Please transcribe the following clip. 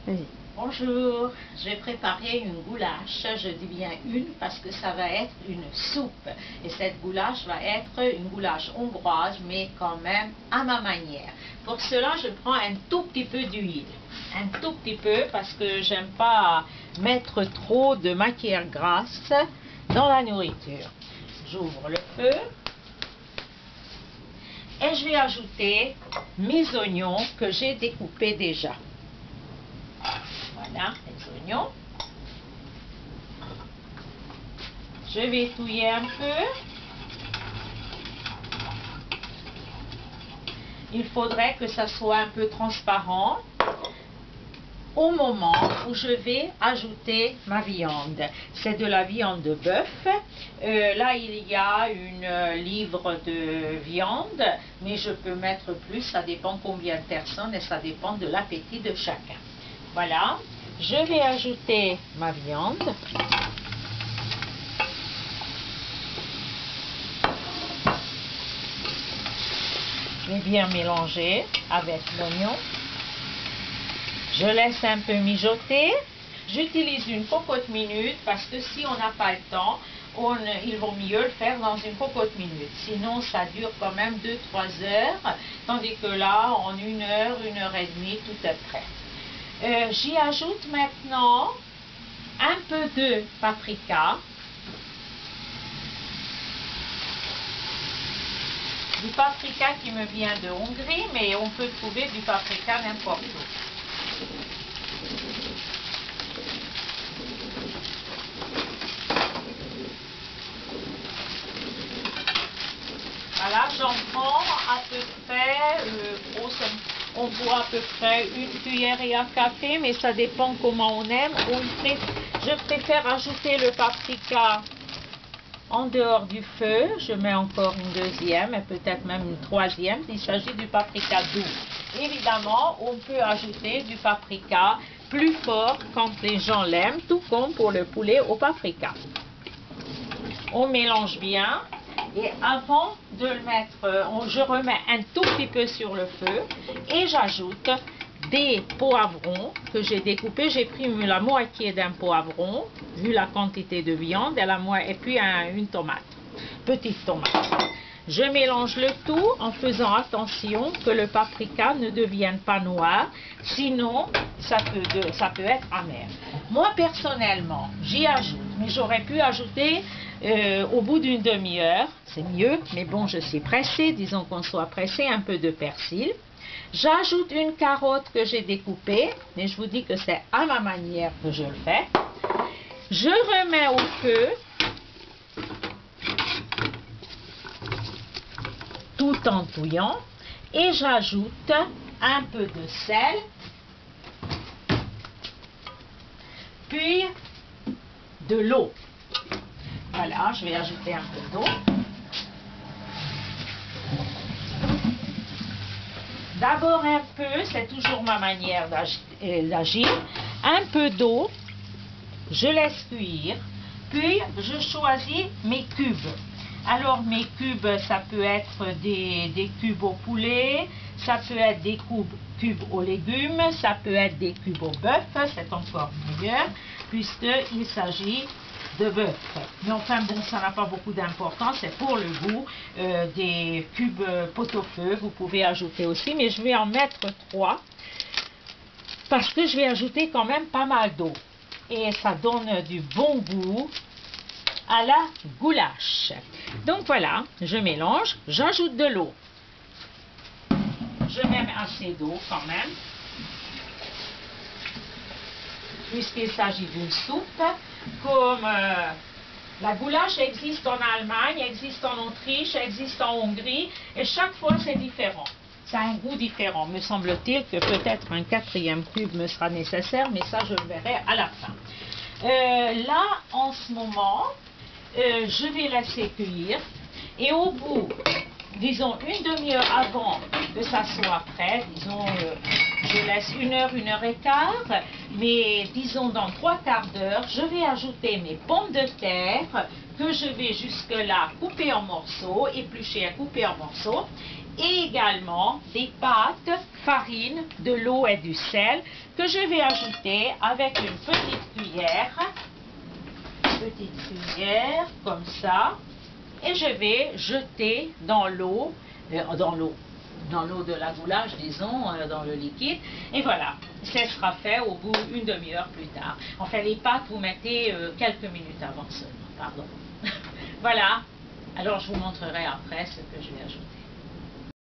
Vas-y. Bonjour, je vais préparer une goulash. Je dis bien une parce que ça va être une soupe. Et cette goulash va être une goulash hongroise, mais quand même à ma manière. Pour cela, je prends un tout petit peu d'huile. Un tout petit peu parce que j'aime pas mettre trop de matière grasse dans la nourriture. J'ouvre le feu. Et je vais ajouter mes oignons que j'ai découpés déjà. Voilà, les oignons. Je vais étouiller un peu. Il faudrait que ça soit un peu transparent au moment où je vais ajouter ma viande. C'est de la viande de bœuf. Là, il y a une livre de viande, mais je peux mettre plus, ça dépend combien de personnes et ça dépend de l'appétit de chacun. Voilà, je vais ajouter ma viande. Je vais bien mélanger avec l'oignon. Je laisse un peu mijoter. J'utilise une cocotte minute parce que si on n'a pas le temps, il vaut mieux le faire dans une cocotte minute. Sinon, ça dure quand même 2-3 heures. Tandis que là, en 1 heure, 1 heure et demie, tout est prêt. J'y ajoute maintenant un peu de paprika. Du paprika qui me vient de Hongrie, mais on peut trouver du paprika n'importe où. Voilà, j'en prends à peu près, on voit à peu près 1 cuillère à café, mais ça dépend comment on aime. Je préfère ajouter le paprika en dehors du feu. Je mets encore une deuxième et peut-être même une troisième. Il s'agit du paprika doux. Évidemment, on peut ajouter du paprika plus fort quand les gens l'aiment, tout comme pour le poulet au paprika. On mélange bien. Et avant de le mettre, je remets un tout petit peu sur le feu et j'ajoute des poivrons que j'ai découpés. J'ai pris la moitié d'un poivron, vu la quantité de viande, et puis une tomate, petite tomate. Je mélange le tout en faisant attention que le paprika ne devienne pas noir, sinon ça peut être amer. Moi personnellement, j'y ajoute, mais j'aurais pu ajouter au bout d'une demi-heure, c'est mieux, mais bon, je suis pressée, disons qu'on soit pressé, un peu de persil. J'ajoute une carotte que j'ai découpée, mais je vous dis que c'est à ma manière que je le fais. Je remets au feu, tout en touillant, et j'ajoute un peu de sel, puis de l'eau. Voilà, je vais ajouter un peu d'eau. D'abord un peu, c'est toujours ma manière d'agir, un peu d'eau, je laisse cuire, puis je choisis mes cubes. Alors mes cubes, ça peut être des cubes au poulet, ça peut être des cubes aux légumes, ça peut être des cubes au bœuf, c'est encore meilleur, puisqu'il s'agit de bœuf. Mais enfin bon, ça n'a pas beaucoup d'importance, c'est pour le goût. Des cubes pot-au-feu, vous pouvez ajouter aussi, mais je vais en mettre 3 parce que je vais ajouter quand même pas mal d'eau et ça donne du bon goût à la goulash. Donc voilà, je mélange, j'ajoute de l'eau. Je mets assez d'eau quand même, puisqu'il s'agit d'une soupe. Comme la goulash existe en Allemagne, existe en Autriche, existe en Hongrie, et chaque fois c'est différent. Ça a un goût différent. Me semble-t-il que peut-être un 4e cube me sera nécessaire, mais ça je le verrai à la fin. Là, en ce moment, je vais laisser cuire, et au bout, disons une demi-heure avant que ça soit prêt, disons, je laisse 1 heure, 1 heure et quart, mais disons dans 3/4 d'heure, je vais ajouter mes pommes de terre que je vais jusque-là couper en morceaux, éplucher et couper en morceaux, et également des pâtes, farine, de l'eau et du sel que je vais ajouter avec une petite cuillère comme ça, et je vais jeter dans l'eau, dans l'eau de la goulash, disons, dans le liquide, et voilà, ce sera fait au bout d'une demi-heure plus tard. Enfin, les pâtes, vous mettez quelques minutes avant seulement, pardon. Voilà, alors je vous montrerai après ce que je vais ajouter.